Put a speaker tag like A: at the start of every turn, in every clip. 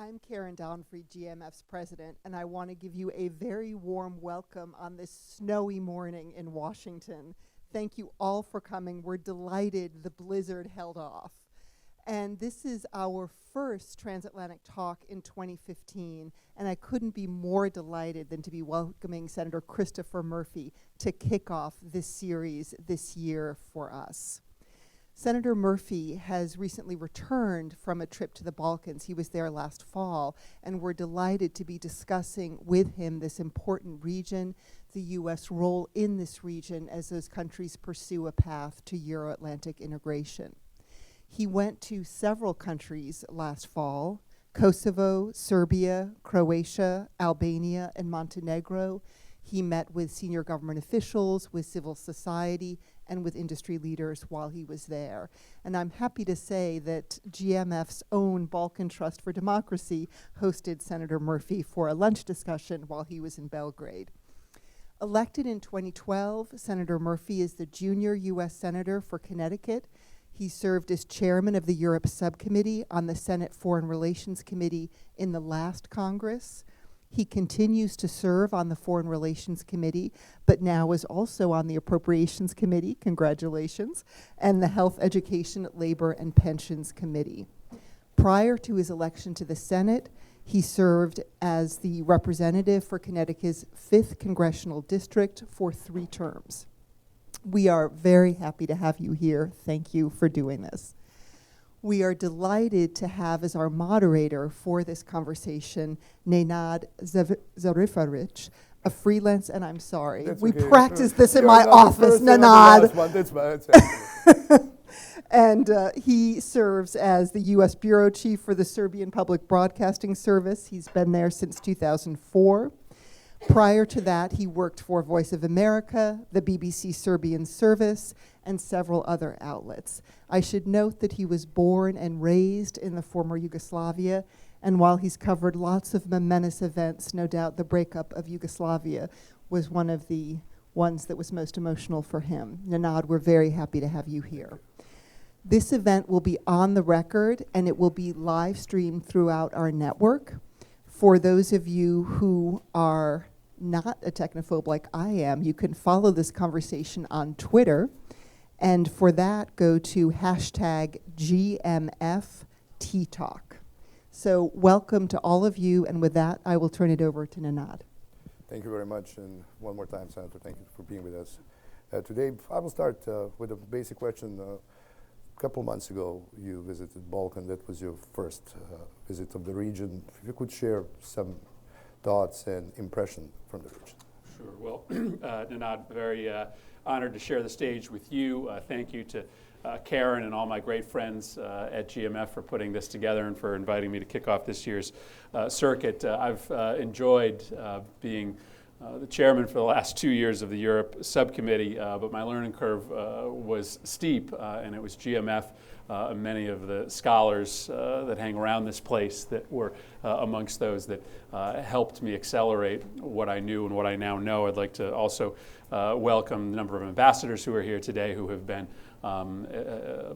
A: I'm Karen Donfried, GMF's president, and I want to give you a very warm welcome on this snowy morning in Washington. Thank you all for coming. We're delighted the blizzard held off. And this is our first Transatlantic talk in 2015, and I couldn't be more delighted than to be welcoming Senator Christopher Murphy to kick off this series this year for us. Senator Murphy has recently returned from a trip to the Balkans. He was there last fall, and we're delighted to be discussing with him this important region, the U.S. role in this region as those countries pursue a path to Euro-Atlantic integration. He went to several countries last fall: Kosovo, Serbia, Croatia, Albania, and Montenegro. He met with senior government officials, with civil society, and with industry leaders while he was there. And I'm happy to say that GMF's own Balkan Trust for Democracy hosted Senator Murphy for a lunch discussion while he was in Belgrade. Elected in 2012, Senator Murphy is the junior U.S. Senator for Connecticut. He served as chairman of the Europe Subcommittee on the Senate Foreign Relations Committee in the last Congress. He continues to serve on the Foreign Relations Committee, but now is also on the Appropriations Committee, congratulations, and the Health, Education, Labor, and Pensions Committee. Prior to his election to the Senate, he served as the representative for Connecticut's 5th Congressional District for 3 terms. We are very happy to have you here. Thank you for doing this. We are delighted to have as our moderator for this conversation Nenad Zafirovic, a freelance, and I'm sorry, we practiced this in my office, Nenad. And he serves as the U.S. Bureau Chief for the Serbian Public Broadcasting Service. He's been there since 2004. Prior to that, he worked for Voice of America, the BBC Serbian Service, and several other outlets. I should note that he was born and raised in the former Yugoslavia, and while he's covered lots of momentous events, no doubt the breakup of Yugoslavia was one of the ones that was most emotional for him. Nenad, we're very happy to have you here. This event will be on the record, and it will be live streamed throughout our network. For those of you who are not a technophobe like I am, you can follow this conversation on Twitter, and for that, go to hashtag GMFTTalk. So welcome to all of you, and with that, I will turn it over to Nenad.
B: Thank you very much, and one more time, Senator, thank you for being with us. Today, I will start with a basic question. A couple months ago, you visited Balkan. That was your first visit of the region. If you could share some thoughts and impression from the region.
C: Sure. Well, Nenad, very honored to share the stage with you. Thank you to Karen and all my great friends at GMF for putting this together and for inviting me to kick off this year's circuit. I've enjoyed being the chairman for the last 2 years of the Europe Subcommittee, but my learning curve was steep, and it was GMF and many of the scholars that hang around this place that were amongst those that helped me accelerate what I knew and what I now know. I'd like to also welcome the number of ambassadors who are here today who have been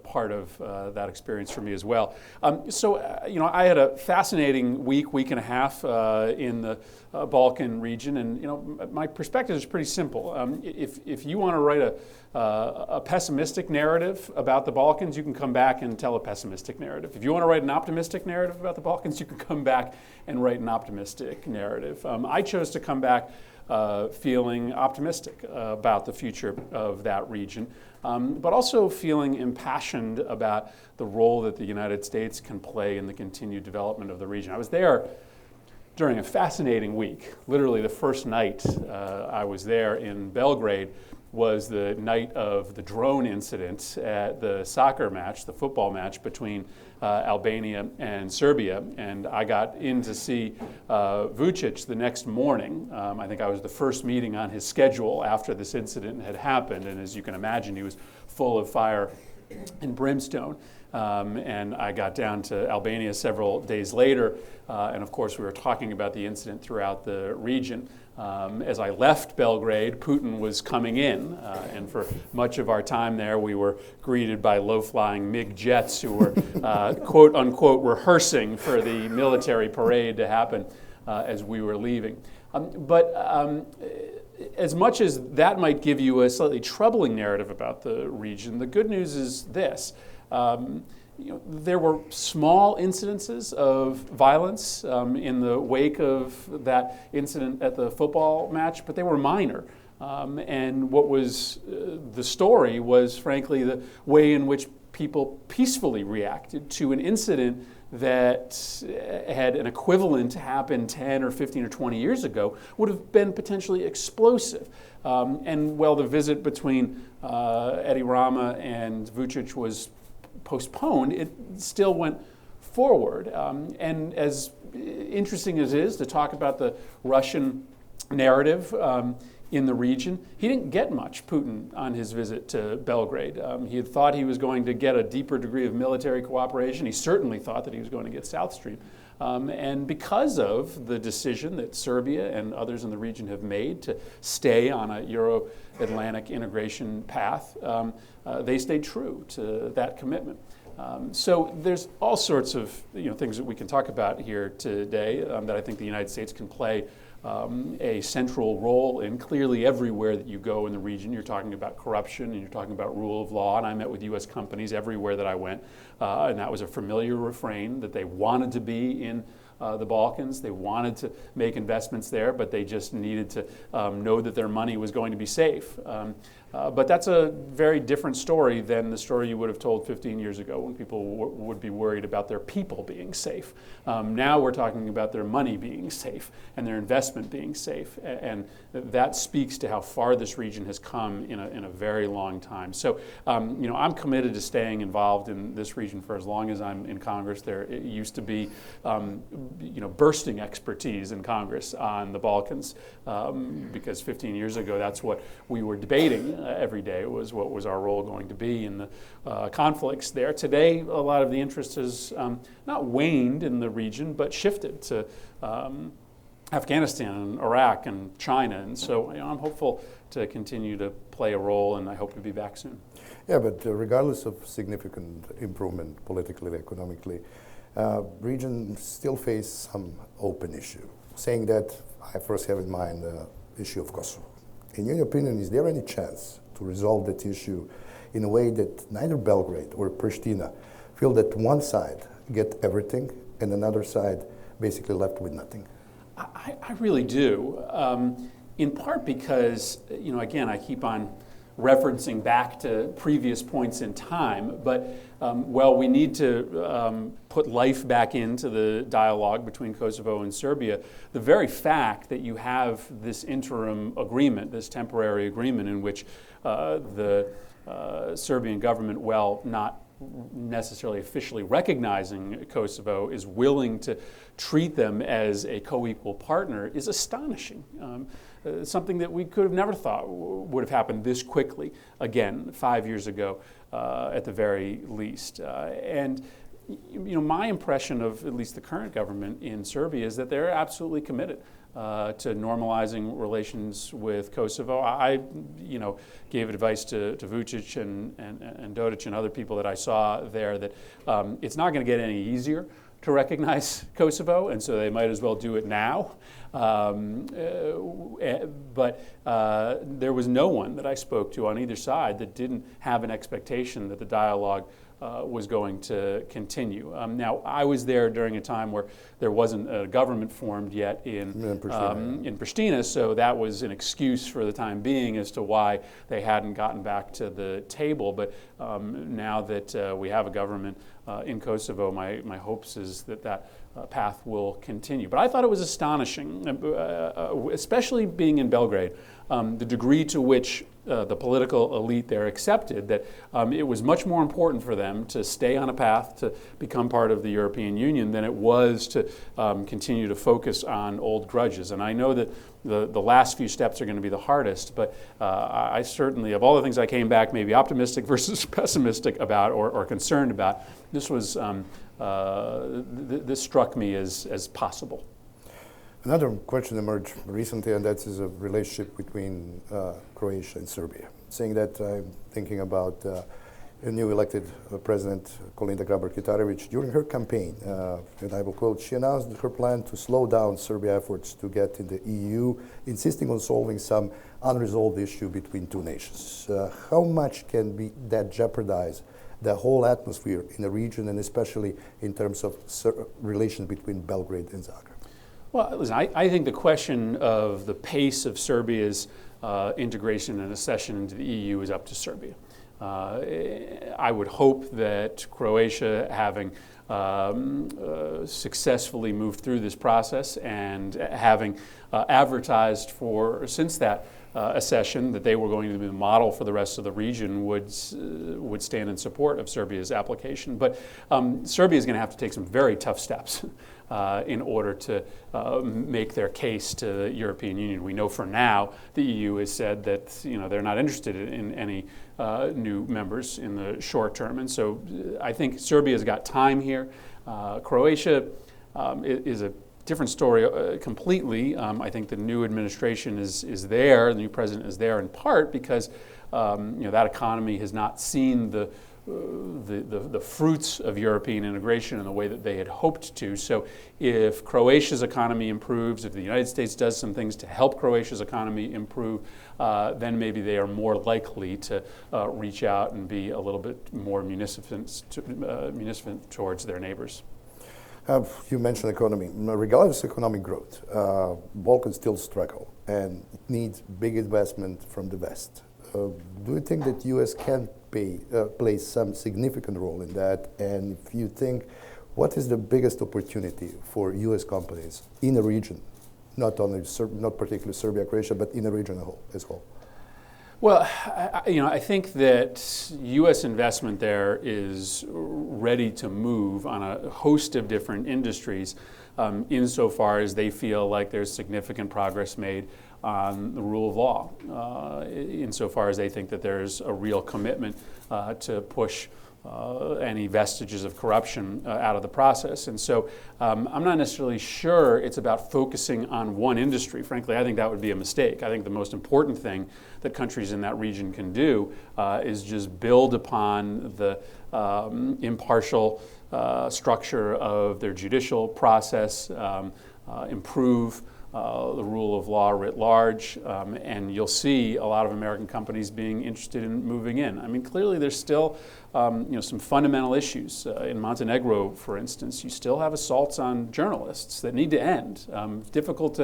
C: part of that experience for me as well. I had a fascinating week and a half in the Balkan region, and my perspective is pretty simple. If you want to write a pessimistic narrative about the Balkans, you can come back and tell a pessimistic narrative. If you want to write an optimistic narrative about the Balkans, you can come back and write an optimistic narrative. I chose to come back feeling optimistic about the future of that region, but also feeling impassioned about the role that the United States can play in the continued development of the region. I was there during a fascinating week. Literally the first night I was there in Belgrade was the night of the drone incident at the soccer match, the football match between Albania and Serbia, and I got in to see Vučić the next morning. I think I was the first meeting on his schedule after this incident had happened, and as you can imagine, he was full of fire and brimstone. And I got down to Albania several days later, and of course we were talking about the incident throughout the region. As I left Belgrade, Putin was coming in, and for much of our time there, we were greeted by low-flying MiG jets who were, quote unquote, rehearsing for the military parade to happen as we were leaving. But as much as that might give you a slightly troubling narrative about the region, the good news is this. There were small incidences of violence in the wake of that incident at the football match, but they were minor. And what was the story was, frankly, the way in which people peacefully reacted to an incident that had an equivalent happen 10 or 15 or 20 years ago would have been potentially explosive. And while the visit between Edi Rama and Vučić was postponed, it still went forward. And as interesting as it is to talk about the Russian narrative in the region, he didn't get much, Putin, on his visit to Belgrade. He had thought he was going to get a deeper degree of military cooperation. He certainly thought that he was going to get South Stream. And because of the decision that Serbia and others in the region have made to stay on a Euro-Atlantic integration path, they stayed true to that commitment. So there's all sorts of things that we can talk about here today that I think the United States can play a central role in. Clearly, everywhere that you go in the region, you're talking about corruption and you're talking about rule of law. And I met with U.S. companies everywhere that I went, and that was a familiar refrain that they wanted to be in the Balkans. They wanted to make investments there, but they just needed to know that their money was going to be safe. But that's a very different story than the story you would have told 15 years ago when people would be worried about their people being safe. Now we're talking about their money being safe and their investment being safe. And that speaks to how far this region has come in a very long time. So, I'm committed to staying involved in this region for as long as I'm in Congress. There used to be, bursting expertise in Congress on the Balkans because 15 years ago, that's what we were debating every day, was what was our role going to be in the conflicts there. Today, a lot of the interest has not waned in the region, but shifted to Afghanistan and Iraq and China. And so I'm hopeful to continue to play a role, and I hope to be back soon.
B: Yeah, but regardless of significant improvement politically, economically, region still face some open issue. Saying that, I first have in mind the issue of Kosovo. In your opinion, is there any chance to resolve that issue in a way that neither Belgrade or Pristina feel that one side get everything and another side basically left with nothing?
C: I really do. In part because, again, I keep on referencing back to previous points in time, but while we need to put life back into the dialogue between Kosovo and Serbia, the very fact that you have this interim agreement, this temporary agreement in which the Serbian government, while not necessarily officially recognizing Kosovo, is willing to treat them as a co-equal partner is astonishing. Something that we could have never thought would have happened this quickly, again, 5 years ago at the very least. And my impression of at least the current government in Serbia is that they're absolutely committed to normalizing relations with Kosovo. I gave advice to Vučić and Dodić and other people that I saw there that it's not going to get any easier to recognize Kosovo, and so they might as well do it now. But there was no one that I spoke to on either side that didn't have an expectation that the dialogue was going to continue. Now, I was there during a time where there wasn't a government formed yet in Pristina, so that was an excuse for the time being as to why they hadn't gotten back to the table. But now that we have a government in Kosovo, my hopes is that path will continue. But I thought it was astonishing, especially being in Belgrade, the degree to which the political elite there accepted that it was much more important for them to stay on a path to become part of the European Union than it was to continue to focus on old grudges. And I know that the last few steps are going to be the hardest, but I certainly, of all the things I came back maybe optimistic versus pessimistic about or concerned about, this was this struck me as possible.
B: Another question emerged recently, and that is a relationship between Croatia and Serbia. Saying that, I'm thinking about a new elected President, Kolinda Grabar-Kitarovic. During her campaign, and I will quote, she announced her plan to slow down Serbia's efforts to get in the EU, insisting on solving some unresolved issue between two nations. How much can that jeopardize the whole atmosphere in the region, and especially in terms of relations between Belgrade and Zagreb?
C: Well, listen, I think the question of the pace of Serbia's integration and accession into the EU is up to Serbia. I would hope that Croatia, having successfully moved through this process and having advertised since that accession that they were going to be the model for the rest of the region, would stand in support of Serbia's application. But Serbia is going to have to take some very tough steps in order to make their case to the European Union. We know for now the EU has said that they're not interested in any new members in the short term, and so I think Serbia's got time here. Croatia is a different story completely. I think the new administration is there, the new president is there in part because that economy has not seen the fruits of European integration in the way that they had hoped to. So if Croatia's economy improves, if the United States does some things to help Croatia's economy improve, then maybe they are more likely to reach out and be a little bit more munificent towards their neighbors.
B: You mentioned economy. Regardless of economic growth, Balkans still struggle and needs big investment from the West. Do you think that U.S. can play some significant role in that? And if you think, what is the biggest opportunity for U.S. companies in the region, not particularly Serbia, Croatia, but in the region as a whole?
C: Well, I think that U.S. investment there is ready to move on a host of different industries insofar as they feel like there's significant progress made on the rule of law, insofar as they think that there's a real commitment to push any vestiges of corruption out of the process. And so I'm not necessarily sure it's about focusing on one industry. Frankly, I think that would be a mistake. I think the most important thing that countries in that region can do is just build upon the impartial structure of their judicial process, improve the rule of law writ large, and you'll see a lot of American companies being interested in moving in. I mean, clearly there's still some fundamental issues. In Montenegro, for instance, you still have assaults on journalists that need to end. It's difficult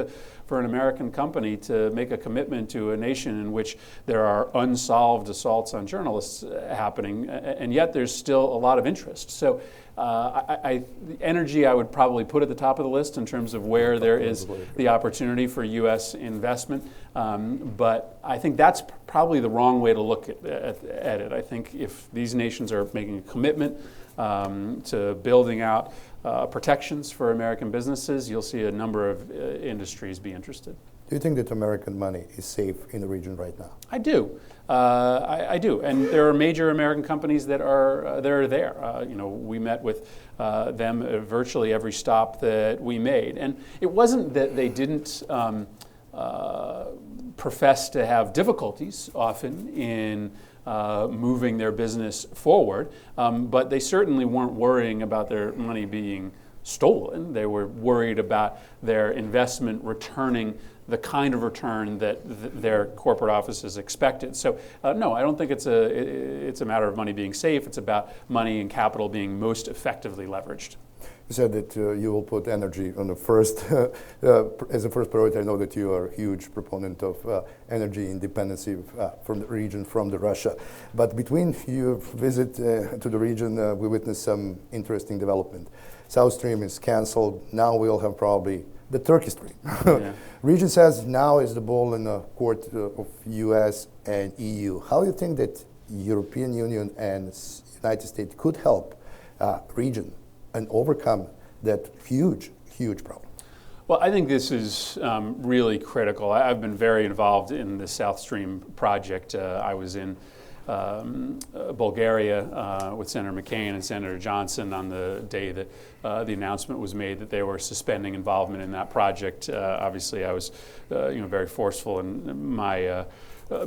C: for an American company to make a commitment to a nation in which there are unsolved assaults on journalists happening, and yet there's still a lot of interest. So the energy I would probably put at the top of the list in terms of where there is the opportunity for U.S. investment. But I think that's probably the wrong way to look at it. I think if these nations are making a commitment to building out protections for American businesses, you'll see a number of industries be interested.
B: Do you think that American money is safe in the region right now?
C: I do. I do, and there are major American companies that are there. We met with them at virtually every stop that we made, and it wasn't that they didn't profess to have difficulties often in moving their business forward, but they certainly weren't worrying about their money being stolen. They were worried about their investment returning the kind of return that their corporate offices expected. So no, I don't think it's a matter of money being safe. It's about money and capital being most effectively leveraged.
B: You said that you will put energy on the first, as a first priority. I know that you are a huge proponent of energy independence from the region, from Russia. But between your visit to the region, we witnessed some interesting development. South Stream is canceled. Now we'll have probably the Turkey Stream.
C: Yeah.
B: Region says now is the ball in the court of U.S. and EU. How do you think that European Union and United States could help region and overcome that huge, huge problem?
C: Well, I think this is really critical. I've been very involved in the South Stream project. I was in Bulgaria with Senator McCain and Senator Johnson on the day that the announcement was made that they were suspending involvement in that project. Obviously, I was very forceful in my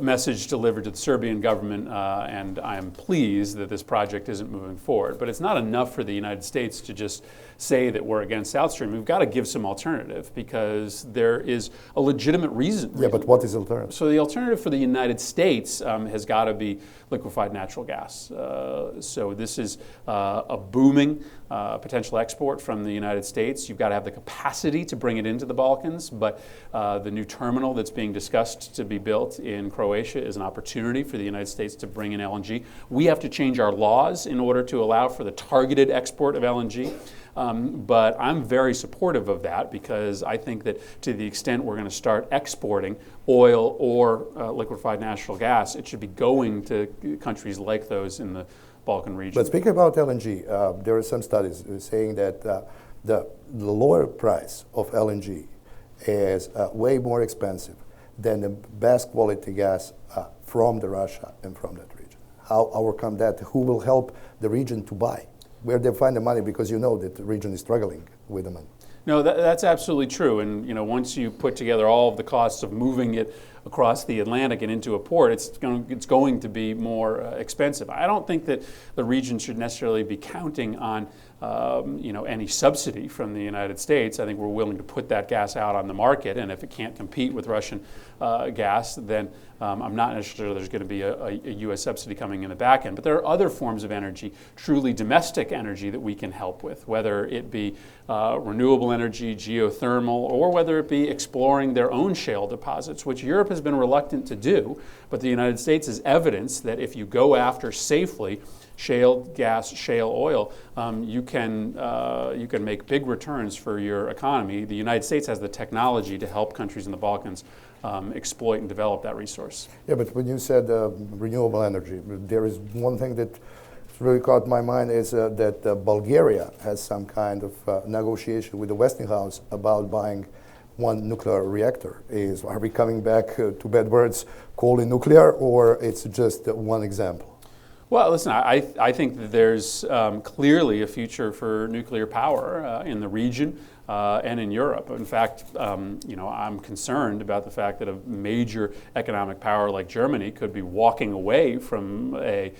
C: message delivered to the Serbian government, and I am pleased that this project isn't moving forward. But it's not enough for the United States to just say that we're against South Stream. We've got to give some alternative because there is a legitimate reason.
B: Yeah, but what is the alternative?
C: So the alternative for the United States has got to be liquefied natural gas. So this is a booming potential export from the United States. You've got to have the capacity to bring it into the Balkans, but the new terminal that's being discussed to be built in Croatia is an opportunity for the United States to bring in LNG. We have to change our laws in order to allow for the targeted export of LNG. But I'm very supportive of that because I think that to the extent we're going to start exporting oil or liquefied natural gas, it should be going to countries like those in the Balkan region.
B: But speaking about LNG, there are some studies saying that the lower price of LNG is way more expensive than the best quality gas from the Russia and from that region. How overcome that? Who will help the region to buy? Where they find the money, because you know that the region is struggling with the money.
C: No, that's absolutely true. And once you put together all of the costs of moving it across the Atlantic and into a port, it's going to be more expensive. I don't think that the region should necessarily be counting on any subsidy from the United States. I think we're willing to put that gas out on the market, and if it can't compete with Russian gas, then I'm not necessarily there's going to be a U.S. subsidy coming in the back end. But there are other forms of energy, truly domestic energy, that we can help with, whether it be renewable energy, geothermal, or whether it be exploring their own shale deposits, which Europe has been reluctant to do. But the United States is evidence that if you go after safely shale gas, shale oil, you can make big returns for your economy. The United States has the technology to help countries in the Balkans exploit and develop that resource.
B: Yeah, but when you said renewable energy, there is one thing that really caught my mind is that Bulgaria has some kind of negotiation with the Westinghouse about buying one nuclear reactor. Are we coming back to bad words, coal and nuclear, or it's just one example?
C: Well, listen, I think that there's clearly a future for nuclear power in the region and in Europe. In fact, I'm concerned about the fact that a major economic power like Germany could be walking away from a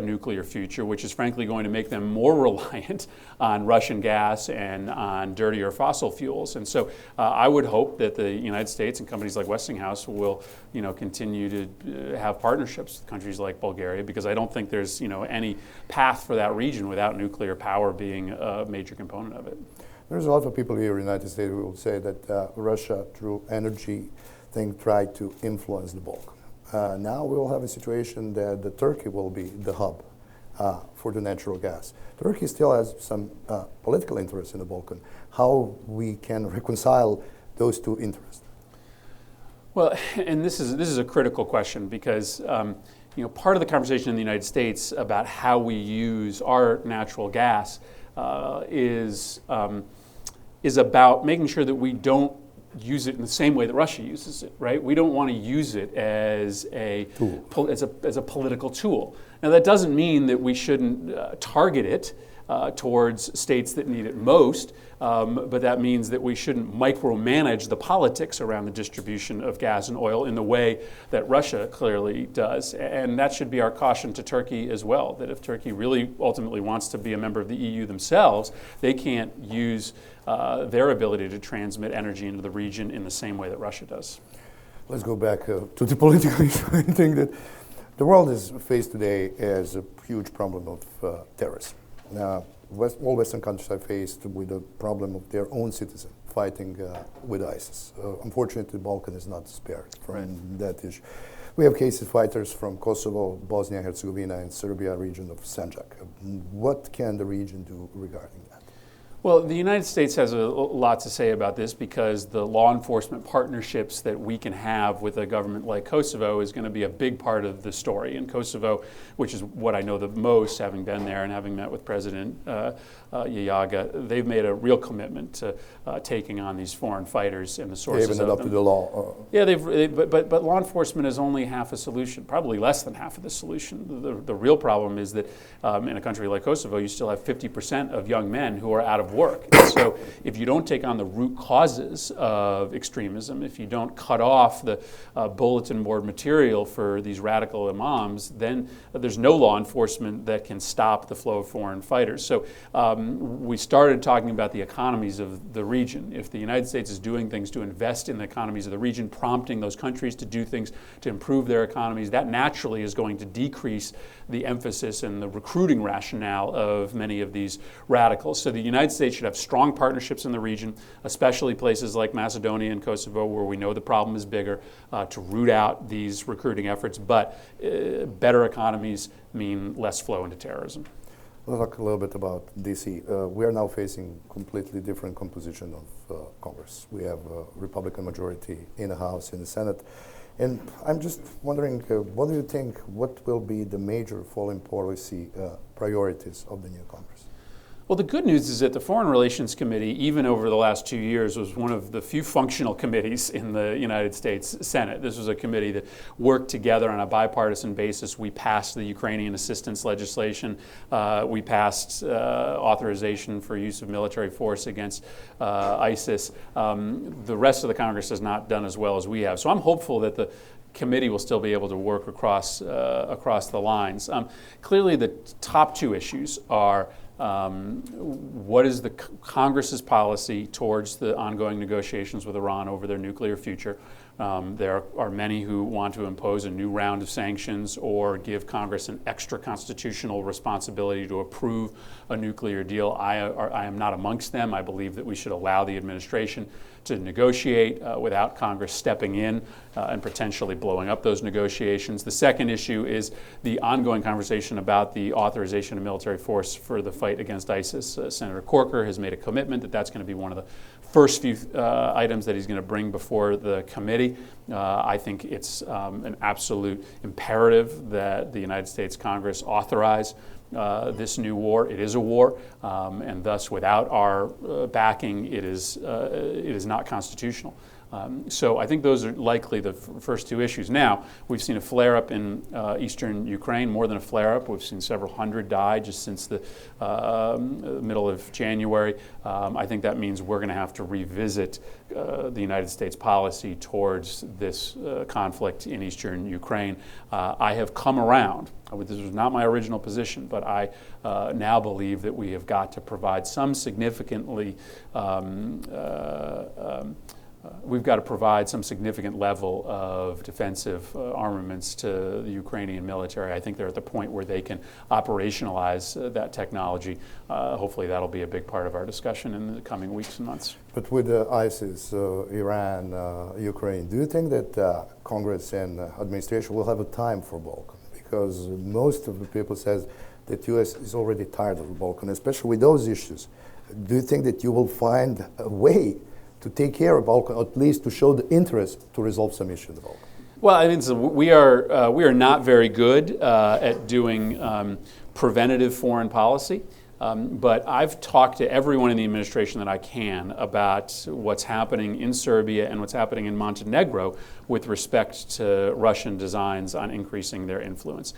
C: nuclear future, which is frankly going to make them more reliant on Russian gas and on dirtier fossil fuels. And so I would hope that the United States and companies like Westinghouse will continue to have partnerships with countries like Bulgaria, because I don't think there's any path for that region without nuclear power being a major component of it.
B: There's a lot of people here in the United States who will say that Russia, through energy thing, tried to influence the Balkan. Now we will have a situation that the Turkey will be the hub for the natural gas. Turkey still has some political interest in the Balkan. How we can reconcile those two interests?
C: Well, and this is a critical question because part of the conversation in the United States about how we use our natural gas is about making sure that we don't use it in the same way that Russia uses it, right? We don't want to use it as a political tool. Now, that doesn't mean that we shouldn't target it towards states that need it most, but that means that we shouldn't micromanage the politics around the distribution of gas and oil in the way that Russia clearly does. And that should be our caution to Turkey as well, that if Turkey really ultimately wants to be a member of the EU themselves, they can't use their ability to transmit energy into the region in the same way that Russia does.
B: Let's go back to the political issue. I think that the world is faced today as a huge problem of terrorism. All Western countries are faced with the problem of their own citizens fighting with ISIS. Unfortunately, the Balkan is not spared from that issue. We have cases fighters from Kosovo, Bosnia and Herzegovina, and Serbia region of Sanjak. What can the region do regarding that?
C: Well, the United States has a lot to say about this because the law enforcement partnerships that we can have with a government like Kosovo is going to be a big part of the story. In Kosovo, which is what I know the most, having been there and having met with President Yayaga, they've made a real commitment to taking on these foreign fighters and the sources
B: They even
C: of
B: adopted
C: them.
B: the law.
C: Yeah, but law enforcement is only half a solution, probably less than half of the solution. The real problem is that in a country like Kosovo, you still have 50% of young men who are out of work. And so if you don't take on the root causes of extremism, if you don't cut off the bulletin board material for these radical imams, then there's no law enforcement that can stop the flow of foreign fighters. So we started talking about the economies of the region. If the United States is doing things to invest in the economies of the region, prompting those countries to do things to improve their economies, that naturally is going to decrease the emphasis and the recruiting rationale of many of these radicals. So the United States should have strong partnerships in the region, especially places like Macedonia and Kosovo, where we know the problem is bigger, to root out these recruiting efforts. But better economies mean less flow into terrorism.
B: Let's talk a little bit about D.C. We are now facing completely different composition of Congress. We have a Republican majority in the House, in the Senate. And I'm just wondering, what do you think, what will be the major foreign policy priorities of the new Congress?
C: Well, the good news is that the Foreign Relations Committee, even over the last 2 years, was one of the few functional committees in the United States Senate. This was a committee that worked together on a bipartisan basis. We passed the Ukrainian assistance legislation. We passed authorization for use of military force against ISIS. The rest of the Congress has not done as well as we have. So I'm hopeful that the committee will still be able to work across the lines. Clearly, the top two issues are what is the Congress's policy towards the ongoing negotiations with Iran over their nuclear future? There are many who want to impose a new round of sanctions or give Congress an extra constitutional responsibility to approve a nuclear deal. I am not amongst them. I believe that we should allow the administration to negotiate without Congress stepping in and potentially blowing up those negotiations. The second issue is the ongoing conversation about the authorization of military force for the fight against ISIS. Senator Corker has made a commitment that that's going to be one of the first few items that he's going to bring before the committee. I think it's an absolute imperative that the United States Congress authorize this new war. It is a war, and thus without our backing, it is not constitutional. So I think those are likely the first two issues. Now, we've seen a flare-up in eastern Ukraine, more than a flare-up. We've seen several hundred die just since the middle of January. I think that means we're going to have to revisit the United States policy towards this conflict in eastern Ukraine. I have come around. This was not my original position, but I now believe that we have got to provide some significantly we've got to provide some significant level of defensive armaments to the Ukrainian military. I think they're at the point where they can operationalize that technology. Hopefully that'll be a big part of our discussion in the coming weeks and months.
B: But with ISIS, Iran, Ukraine, do you think that Congress and administration will have a time for Balkan? Because most of the people says that U.S. is already tired of Balkan, especially with those issues. Do you think that you will find a way to take care of Balkan, at least to show the interest to resolve some issues in the Balkan?
C: Well, I think we are not very good at doing preventative foreign policy. But I've talked to everyone in the administration that I can about what's happening in Serbia and what's happening in Montenegro with respect to Russian designs on increasing their influence.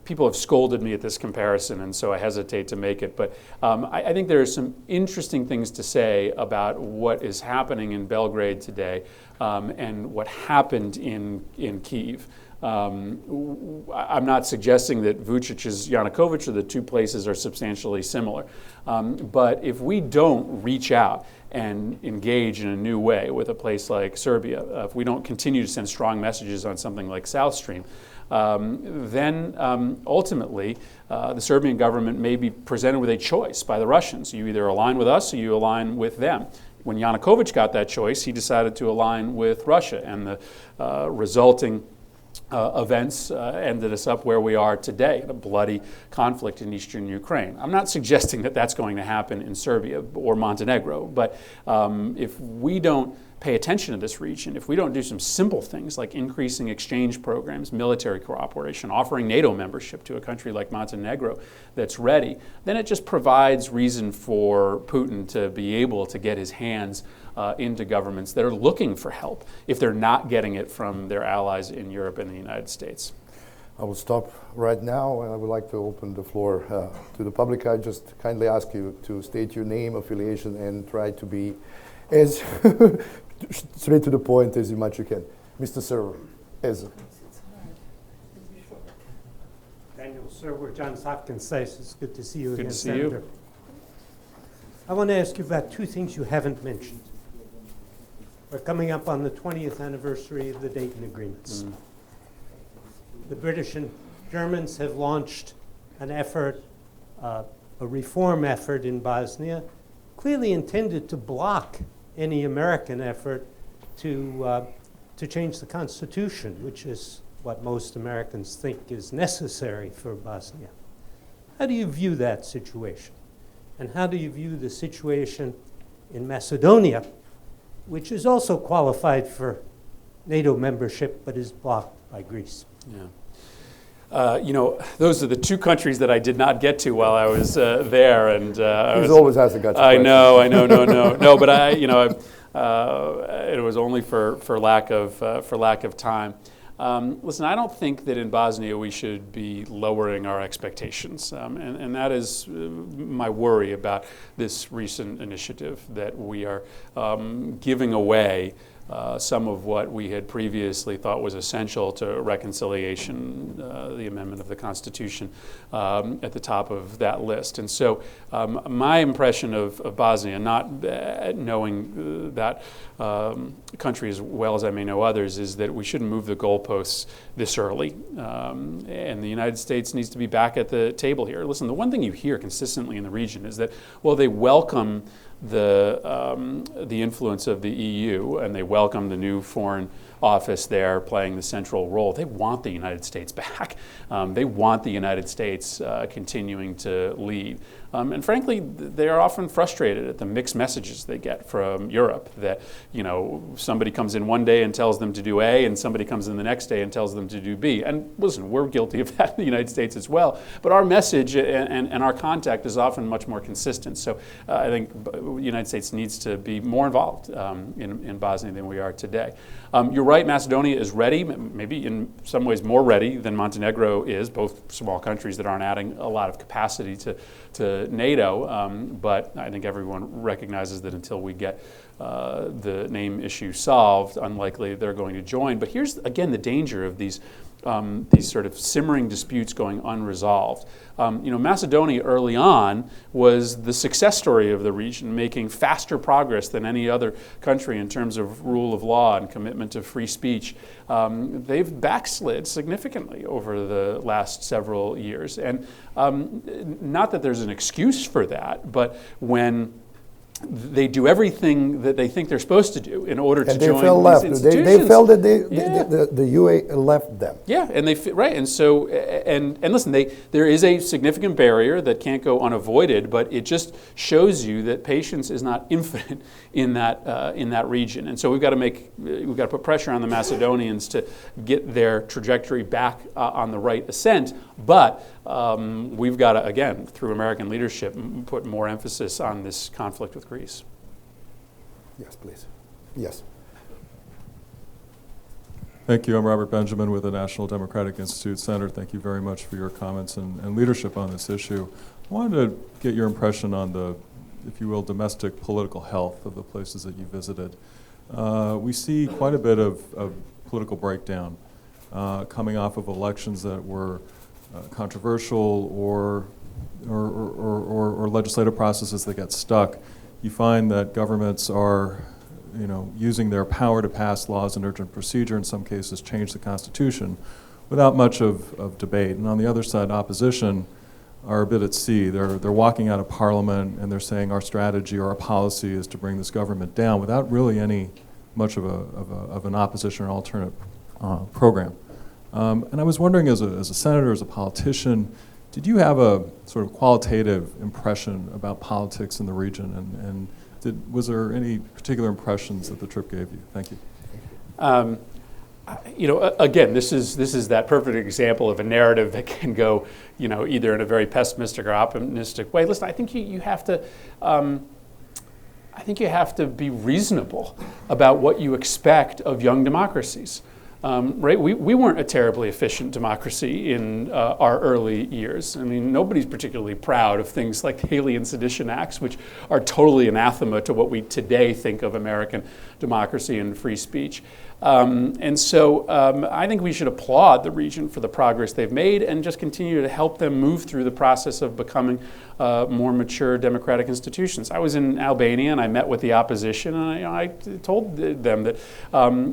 C: People have scolded me at this comparison, and so I hesitate to make it. But I think there are some interesting things to say about what is happening in Belgrade today and what happened in Kyiv. I'm not suggesting that Vucic's Yanukovych or the two places are substantially similar. But if we don't reach out and engage in a new way with a place like Serbia, if we don't continue to send strong messages on something like South Stream, then ultimately the Serbian government may be presented with a choice by the Russians. You either align with us or you align with them. When Yanukovych got that choice, he decided to align with Russia, and the resulting events ended us up where we are today, a bloody conflict in eastern Ukraine. I'm not suggesting that that's going to happen in Serbia or Montenegro, but if we don't pay attention to this region, if we don't do some simple things like increasing exchange programs, military cooperation, offering NATO membership to a country like Montenegro that's ready, then it just provides reason for Putin to be able to get his hands into governments that are looking for help if they're not getting it from their allies in Europe and the United States.
B: I will stop right now, and I would like to open the floor to the public. I just kindly ask you to state your name, affiliation, and try to be as straight to the point as much you can. Mr. Server, as
D: Daniel Server, Johns Hopkins SACE. It's good to see you again,
C: to see
D: Senator.
C: you.
D: I want to ask you about two things you haven't mentioned. We're coming up on the 20th anniversary of the Dayton Agreements. The British and Germans have launched an effort, a reform effort in Bosnia, clearly intended to block any American effort to change the Constitution, which is what most Americans think is necessary for Bosnia. How do you view that situation? And how do you view the situation in Macedonia, which is also qualified for NATO membership but is blocked by Greece?
C: Yeah. You know, those are the two countries that I did not get to while I was there, and
B: he's always has a gotcha question.
C: No, but it was only for lack of time. Listen, I don't think that in Bosnia we should be lowering our expectations, and that is my worry about this recent initiative, that we are giving away some of what we had previously thought was essential to reconciliation, the amendment of the Constitution at the top of that list. And so my impression of Bosnia, not knowing that country as well as I may know others, is that we shouldn't move the goalposts this early. And the United States needs to be back at the table here. Listen, the one thing you hear consistently in the region is that, well, they welcome the influence of the EU, and they welcome the new foreign office there playing the central role. They want the United States back. They want the United States continuing to lead. And frankly, they are often frustrated at the mixed messages they get from Europe, that, you know, somebody comes in one day and tells them to do A, and somebody comes in the next day and tells them to do B. And listen, we're guilty of that in the United States as well. But our message and our contact is often much more consistent. So I think the United States needs to be more involved in Bosnia than we are today. You're right, Macedonia is ready, maybe in some ways more ready than Montenegro is, both small countries that aren't adding a lot of capacity to NATO, but I think everyone recognizes that until we get the name issue solved, unlikely they're going to join. But here's, again, the danger of these sort of simmering disputes going unresolved. Macedonia early on was the success story of the region, making faster progress than any other country in terms of rule of law and commitment to free speech. They've backslid significantly over the last several years. And not that there's an excuse for that, but when they do everything that they think they're supposed to do in order to join these institutions.
B: They felt that the UA left them.
C: Yeah, and right, and so and listen, there is a significant barrier that can't go unavoided, but it just shows you that patience is not infinite in that region, and so we've got to put pressure on the Macedonians to get their trajectory back on the right ascent, but we've got to, again, through American leadership, put more emphasis on this conflict with Greece.
B: Yes, please. Yes.
E: Thank you. I'm Robert Benjamin with the National Democratic Institute. Senator, thank you very much for your comments and leadership on this issue. I wanted to get your impression on the, if you will, domestic political health of the places that you visited. We see quite a bit of political breakdown coming off of elections that were controversial or legislative processes that get stuck. You find that governments are, using their power to pass laws in urgent procedure, in some cases change the Constitution, without much of debate. And on the other side, opposition are a bit at sea. They're walking out of Parliament and they're saying our strategy or our policy is to bring this government down without really any much of an opposition or alternate program. And I was wondering, as a senator, as a politician, did you have a sort of qualitative impression about politics in the region? And was there any particular impressions that the trip gave you? Thank you.
C: Again, this is that perfect example of a narrative that can go, either in a very pessimistic or optimistic way. Listen, I think you have to. I think you have to be reasonable about what you expect of young democracies. Right? We weren't a terribly efficient democracy in our early years. I mean, nobody's particularly proud of things like the Alien Sedition Acts, which are totally anathema to what we today think of American democracy and free speech. And so I think we should applaud the region for the progress they've made and just continue to help them move through the process of becoming more mature democratic institutions. I was in Albania and I met with the opposition, and I told them that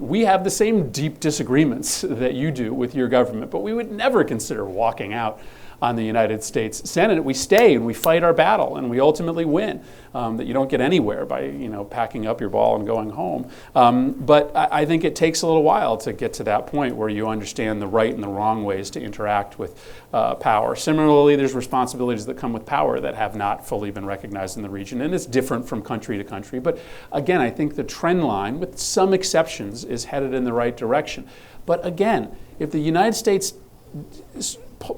C: we have the same deep disagreements that you do with your government, but we would never consider walking out on the United States Senate. We stay and we fight our battle and we ultimately win. That you don't get anywhere by packing up your ball and going home. But I think it takes a little while to get to that point where you understand the right and the wrong ways to interact with power. Similarly, there's responsibilities that come with power that have not fully been recognized in the region, and it's different from country to country. But again, I think the trend line, with some exceptions, is headed in the right direction. But again, if the United States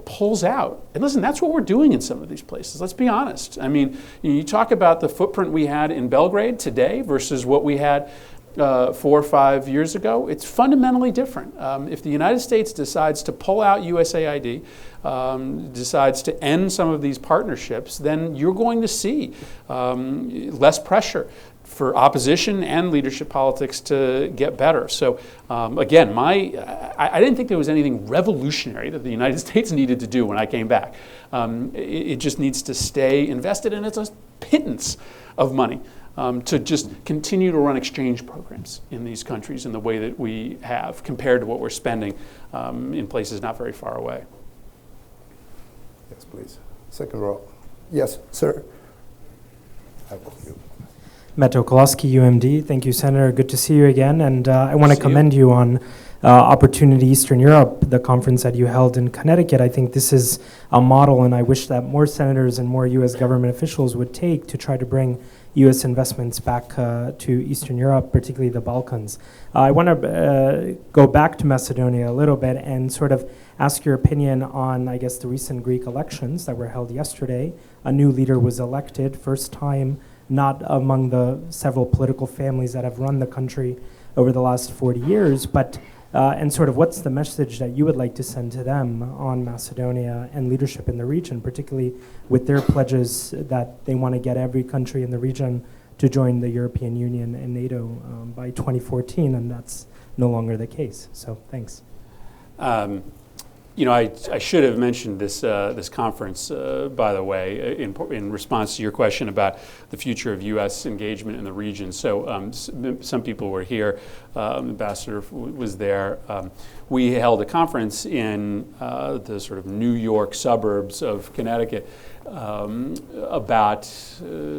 C: pulls out. And listen, that's what we're doing in some of these places. Let's be honest. I mean, you talk about the footprint we had in Belgrade today versus what we had 4 or 5 years ago. It's fundamentally different. If the United States decides to pull out USAID, decides to end some of these partnerships, then you're going to see less pressure for opposition and leadership politics to get better. So again, I didn't think there was anything revolutionary that the United States needed to do when I came back. It just needs to stay invested, and it's a pittance of money to just continue to run exchange programs in these countries in the way that we have compared to what we're spending in places not very far away.
B: Yes, please. Second row. Yes, sir. I will you.
F: Meto Koloski, UMD. Thank you, Senator. Good to see you again. And I want to commend you on Opportunity Eastern Europe, the conference that you held in Connecticut. I think this is a model, and I wish that more senators and more U.S. government officials would take to try to bring U.S. investments back to Eastern Europe, particularly the Balkans. I want to go back to Macedonia a little bit and sort of ask your opinion on, I guess, the recent Greek elections that were held yesterday. A new leader was elected, first time not among the several political families that have run the country over the last 40 years, but and sort of what's the message that you would like to send to them on Macedonia and leadership in the region, particularly with their pledges that they want to get every country in the region to join the European Union and NATO by 2014, and that's no longer the case. So thanks.
C: I should have mentioned this conference, by the way, in response to your question about the future of U.S. engagement in the region. So some people were here. Ambassador was there. We held a conference in the sort of New York suburbs of Connecticut about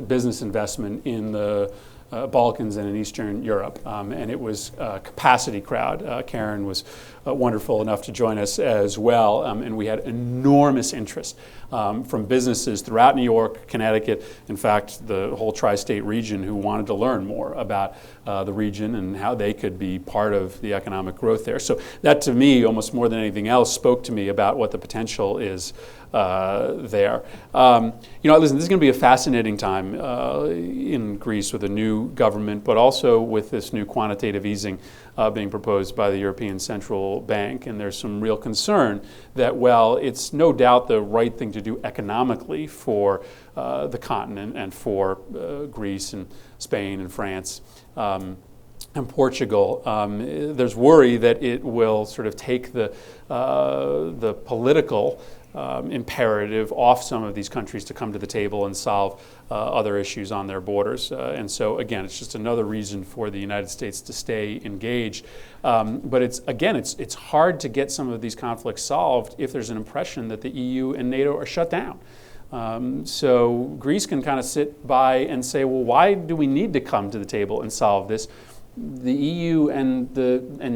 C: business investment in the Balkans and in Eastern Europe, and it was a capacity crowd. Karen was wonderful enough to join us as well, and we had enormous interest from businesses throughout New York, Connecticut, in fact, the whole tri-state region, who wanted to learn more about the region and how they could be part of the economic growth there. So that, to me, almost more than anything else, spoke to me about what the potential is there. Listen, this is going to be a fascinating time in Greece with a new government, but also with this new quantitative easing being proposed by the European Central Bank. And there's some real concern that, well, it's no doubt the right thing to do economically for the continent and for Greece and Spain and France and Portugal. There's worry that it will sort of take the political imperative off some of these countries to come to the table and solve other issues on their borders. And so, again, it's just another reason for the United States to stay engaged. But it's hard to get some of these conflicts solved if there's an impression that the EU and NATO are shut down. So Greece can kind of sit by and say, well, why do we need to come to the table and solve this the EU and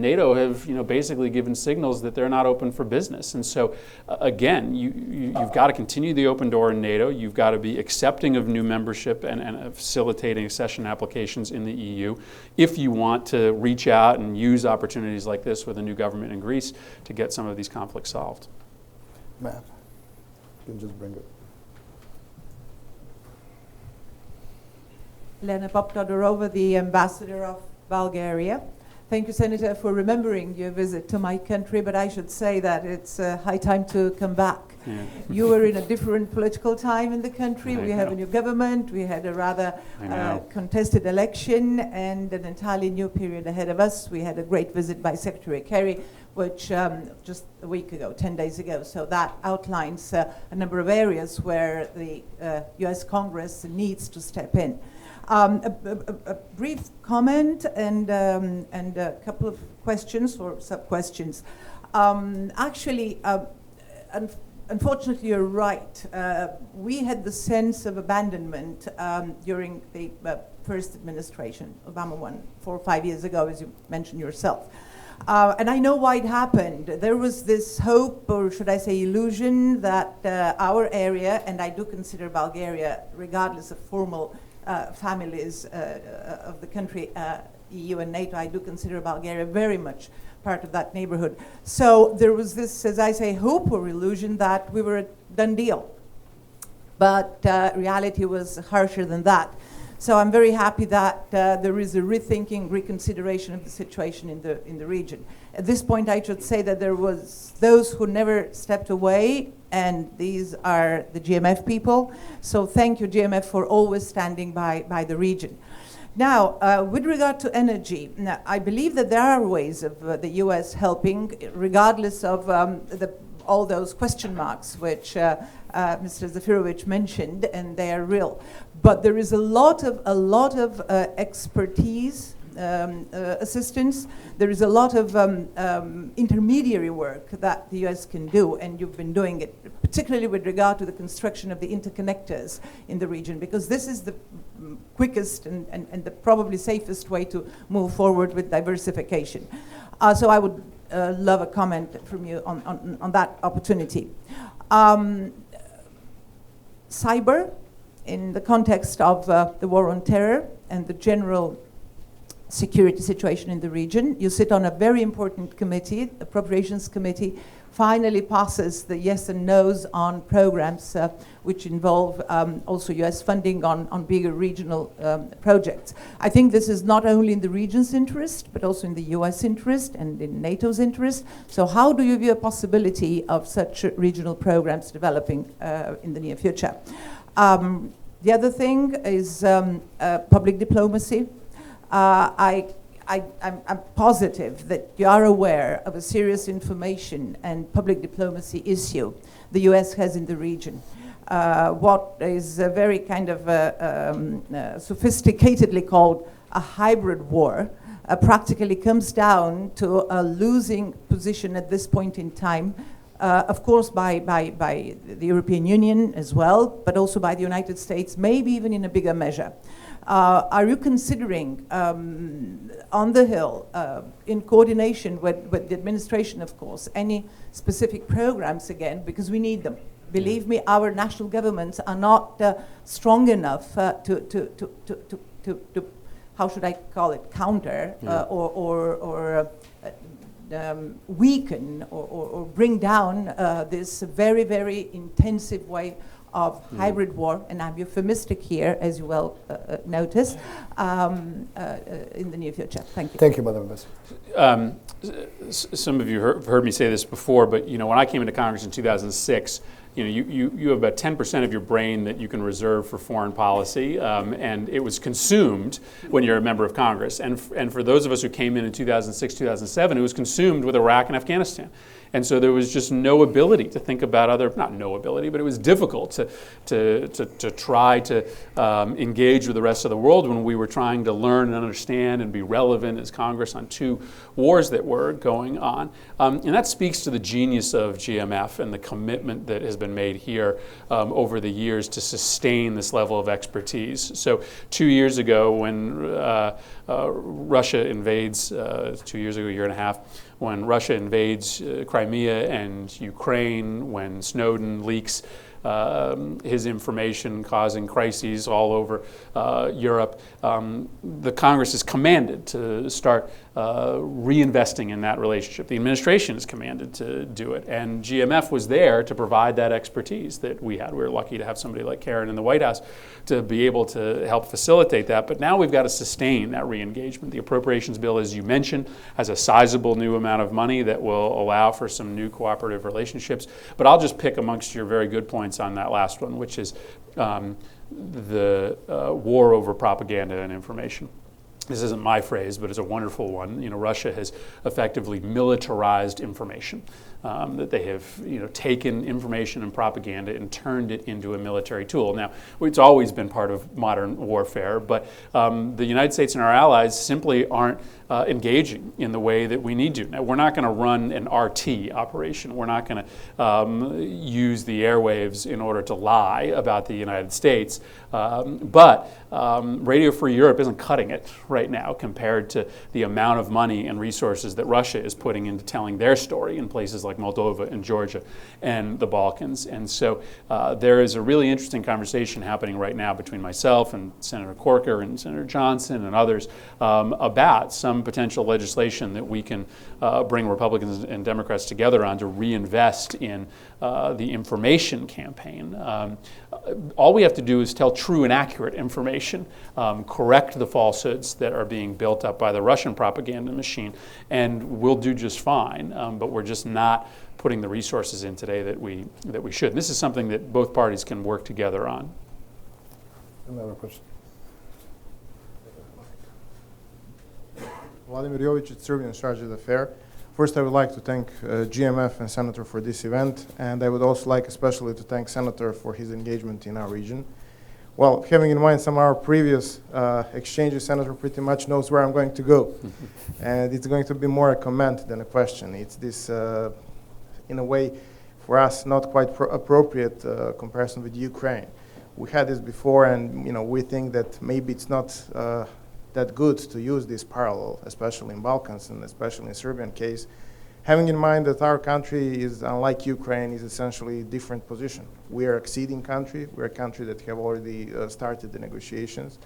C: NATO have, basically given signals that they're not open for business. And so, again, you've got to continue the open door in NATO. You've got to be accepting of new membership and facilitating accession applications in the EU if you want to reach out and use opportunities like this with a new government in Greece to get some of these conflicts solved.
B: Matt, you can just bring it.
G: Lena Poptodorova, the ambassador of Bulgaria. Thank you, Senator, for remembering your visit to my country, but I should say that it's high time to come back.
C: Yeah.
G: You were in a different political time in the country. We have a new government. We had a rather contested election and an entirely new period ahead of us. We had a great visit by Secretary Kerry, which just a week ago, 10 days ago. So that outlines a number of areas where the US Congress needs to step in. A brief comment and a couple of questions or sub-questions. Unfortunately, you're right. We had the sense of abandonment during the first administration, Obama one, 4 or 5 years ago, as you mentioned yourself. And I know why it happened. There was this hope, or should I say illusion, that our area, and I do consider Bulgaria, regardless of formal families of the country, EU and NATO, I do consider Bulgaria very much part of that neighborhood. So there was this, as I say, hope or illusion that we were a done deal. But reality was harsher than that. So I'm very happy that there is a rethinking, reconsideration of the situation in the region. At this point, I should say that there was those who never stepped away, and these are the GMF people. So thank you, GMF, for always standing by the region. Now, with regard to energy, now, I believe that there are ways of the US helping, regardless of all those question marks which Mr. Zafirovic mentioned, and they are real. But there is a lot of expertise, assistance. There is a lot of intermediary work that the US can do, and you've been doing it, particularly with regard to the construction of the interconnectors in the region, because this is the quickest and the probably safest way to move forward with diversification. So I would love a comment from you on that opportunity. Cyber, in the context of the war on terror and the general security situation in the region. You sit on a very important committee, the Appropriations Committee, finally passes the yes and no's on programs which involve also US funding on bigger regional projects. I think this is not only in the region's interest, but also in the US interest and in NATO's interest. So how do you view a possibility of such regional programs developing in the near future? The other thing is public diplomacy. I'm positive that you are aware of a serious information and public diplomacy issue the US has in the region. What is a very kind of sophisticatedly called a hybrid war practically comes down to a losing position at this point in time, of course by the European Union as well, but also by the United States, maybe even in a bigger measure. Are you considering on the Hill, in coordination with the administration, of course, any specific programs again, because we need them. Believe me, our national governments are not strong enough to how should I call it, counter or weaken or bring down this very, very intensive way of hybrid war, and I'm euphemistic here, as you well notice, in the near future. Thank you.
B: Thank you, Madam Ambassador.
C: Some of you have heard me say this before, but when I came into Congress in 2006, you have about 10% of your brain that you can reserve for foreign policy, and it was consumed when you're a member of Congress. And for those of us who came in 2006, 2007, it was consumed with Iraq and Afghanistan. And so there was just no ability to think about other, not no ability, but it was difficult to try to engage with the rest of the world when we were trying to learn and understand and be relevant as Congress on two wars that were going on. And that speaks to the genius of GMF and the commitment that has been made here over the years to sustain this level of expertise. So 2 years ago when Russia invades, 2 years ago, a year and a half, when Russia invades Crimea and Ukraine, when Snowden leaks his information causing crises all over Europe, the Congress is commanded to start reinvesting in that relationship. The administration is commanded to do it, and GMF was there to provide that expertise that we had. We were lucky to have somebody like Karen in the White House to be able to help facilitate that, but now we've got to sustain that re-engagement. The appropriations bill, as you mentioned, has a sizable new amount of money that will allow for some new cooperative relationships, but I'll just pick amongst your very good points on that last one, which is the war over propaganda and information. This isn't my phrase, but it's a wonderful one. You know, Russia has effectively militarized information. That they have, taken information and propaganda and turned it into a military tool. Now, it's always been part of modern warfare, but the United States and our allies simply aren't engaging in the way that we need to. Now, we're not going to run an RT operation. We're not going to use the airwaves in order to lie about the United States. But Radio Free Europe isn't cutting it right now compared to the amount of money and resources that Russia is putting into telling their story in places like Moldova and Georgia and the Balkans. And so there is a really interesting conversation happening right now between myself and Senator Corker and Senator Johnson and others about some potential legislation that we can bring Republicans and Democrats together on to reinvest in the information campaign. All we have to do is tell true and accurate information, correct the falsehoods that are being built up by the Russian propaganda machine, and we'll do just fine. But we're just not putting the resources in today that we should. And this is something that both parties can work together on.
B: Another question.
H: Vladimir Jovic at Serbian Strategy Affair. First, I would like to thank GMF and Senator for this event, and I would also like especially to thank Senator for his engagement in our region. Well, having in mind some of our previous exchanges, Senator pretty much knows where I'm going to go. And it's going to be more a comment than a question. It's this, in a way, for us, not quite appropriate comparison with Ukraine. We had this before, and we think that maybe it's not that good to use this parallel, especially in Balkans and especially in Serbian case, having in mind that our country is, unlike Ukraine, is essentially a different position. We are acceding country. We're a country that have already started the negotiations.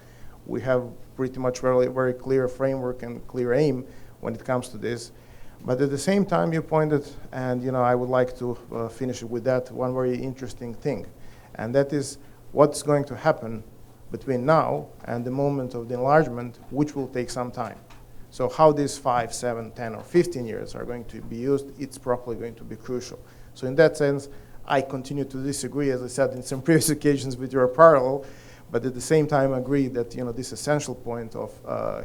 H: We have pretty much very clear framework and clear aim when it comes to this. But at the same time, you pointed, and I would like to finish with that one very interesting thing, and that is what's going to happen between now and the moment of the enlargement, which will take some time. So how these 5, 7, 10, or 15 years are going to be used, it's probably going to be crucial. So in that sense, I continue to disagree, as I said in some previous occasions, with your parallel, but at the same time agree that this essential point of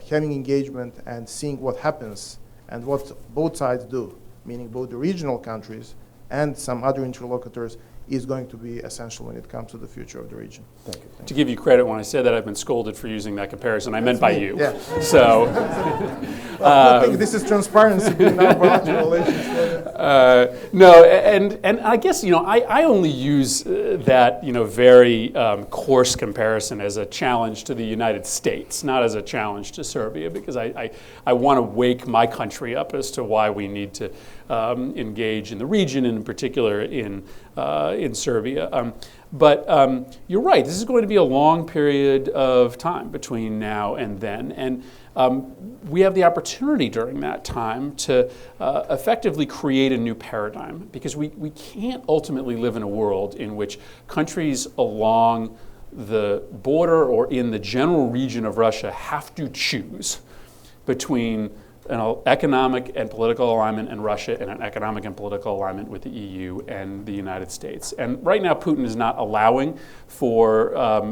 H: having engagement and seeing what happens and what both sides do, meaning both the regional countries and some other interlocutors, is going to be essential when it comes to the future of the region. Thank you.
C: To give you credit, when I said that, I've been scolded for using that comparison. I meant by you.
H: Yeah.
C: So,
H: I think this is transparency between our bilateral relations.
C: no, and I guess I only use that very coarse comparison as a challenge to the United States, not as a challenge to Serbia, because I want to wake my country up as to why we need to engage in the region, and in particular in Serbia. But you're right, this is going to be a long period of time between now and then. And we have the opportunity during that time to effectively create a new paradigm, because we can't ultimately live in a world in which countries along the border or in the general region of Russia have to choose between an economic and political alignment in Russia and an economic and political alignment with the EU and the United States. And right now, Putin is not allowing for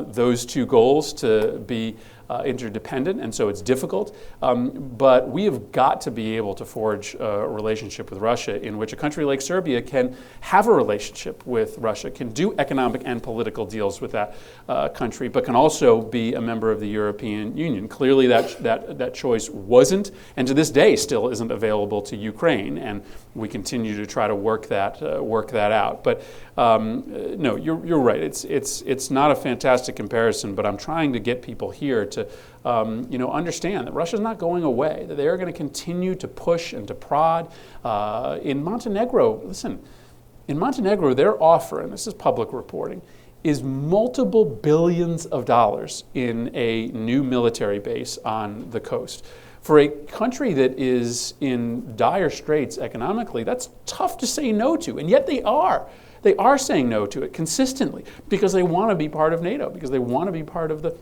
C: those two goals to be interdependent, and so it's difficult. But we have got to be able to forge a relationship with Russia in which a country like Serbia can have a relationship with Russia, can do economic and political deals with that country, but can also be a member of the European Union. Clearly that choice wasn't, and to this day still isn't available to Ukraine, and we continue to try to work that out. But no, you're right. It's not a fantastic comparison, but I'm trying to get people here to understand that Russia's not going away, that they are going to continue to push and to prod. In Montenegro, listen, in Montenegro, their offer, and this is public reporting, is multiple billions of dollars in a new military base on the coast. For a country that is in dire straits economically, that's tough to say no to, and yet they are. They are saying no to it consistently because they want to be part of NATO, because they want to be part of the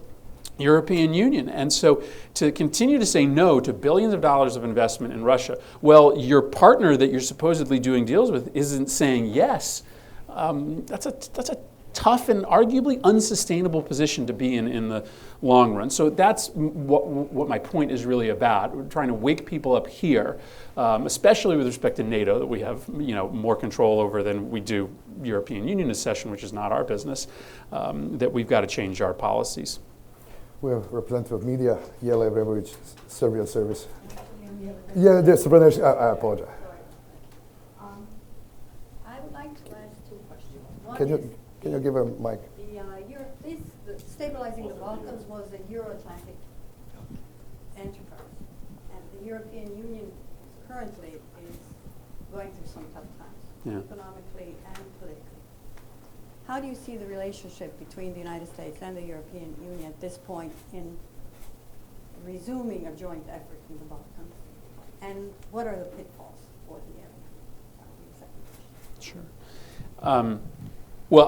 C: European Union. And so to continue to say no to billions of dollars of investment in Russia, well, your partner that you're supposedly doing deals with isn't saying yes, that's a tough and arguably unsustainable position to be in the long run. So that's what my point is really about. We're trying to wake people up here, especially with respect to NATO, that we have more control over than we do European Union accession, which is not our business, that we've got to change our policies.
B: We have representative of media, Jela Evremović, Serbian service. Yeah, this I apologize.
I: I would like to ask two questions. One
B: Can you give a mic?
I: The stabilizing the Balkans was a Euro-Atlantic enterprise, and the European Union currently is going through some tough times, economically and politically. How do you see the relationship between the United States and the European Union at this point in resuming a joint effort in the Balkans? And what are the pitfalls for the area? That would be the second question.
C: Sure. Well,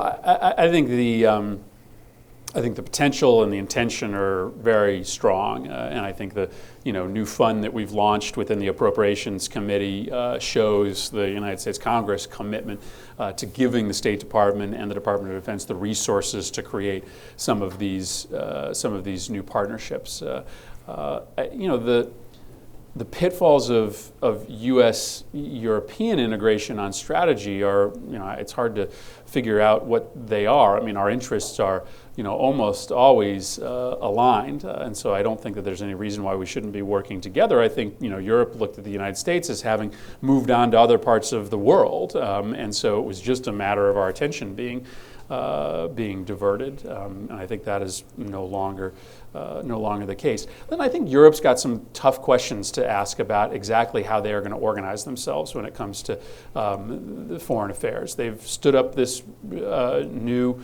C: I think the potential and the intention are very strong, and I think the new fund that we've launched within the Appropriations Committee shows the United States Congress commitment to giving the State Department and the Department of Defense the resources to create some of these new partnerships. The pitfalls of U.S.-European integration on strategy are, it's hard to figure out what they are. I mean, our interests are, almost always aligned, and so I don't think that there's any reason why we shouldn't be working together. I think, Europe looked at the United States as having moved on to other parts of the world, and so it was just a matter of our attention being diverted, and I think that is no longer the case. Then I think Europe's got some tough questions to ask about exactly how they are going to organize themselves when it comes to the foreign affairs. They've stood up this new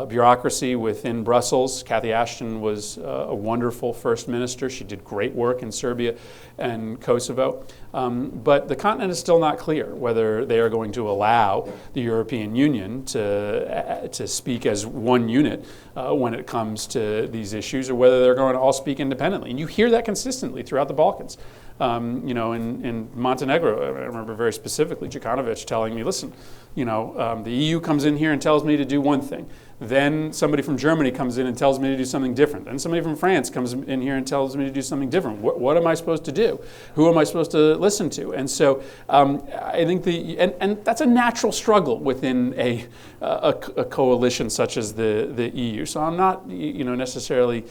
C: bureaucracy within Brussels. Cathy Ashton was a wonderful first minister. She did great work in Serbia and Kosovo. But the continent is still not clear whether they are going to allow the European Union to speak as one unit when it comes to these issues, or whether they're going to all speak independently. And you hear that consistently throughout the Balkans. In Montenegro, I remember very specifically Đukanović telling me, listen, the EU comes in here and tells me to do one thing. Then somebody from Germany comes in and tells me to do something different. Then somebody from France comes in here and tells me to do something different. What am I supposed to do? Who am I supposed to listen to? And so I think and that's a natural struggle within a coalition such as the EU. So I'm not necessarily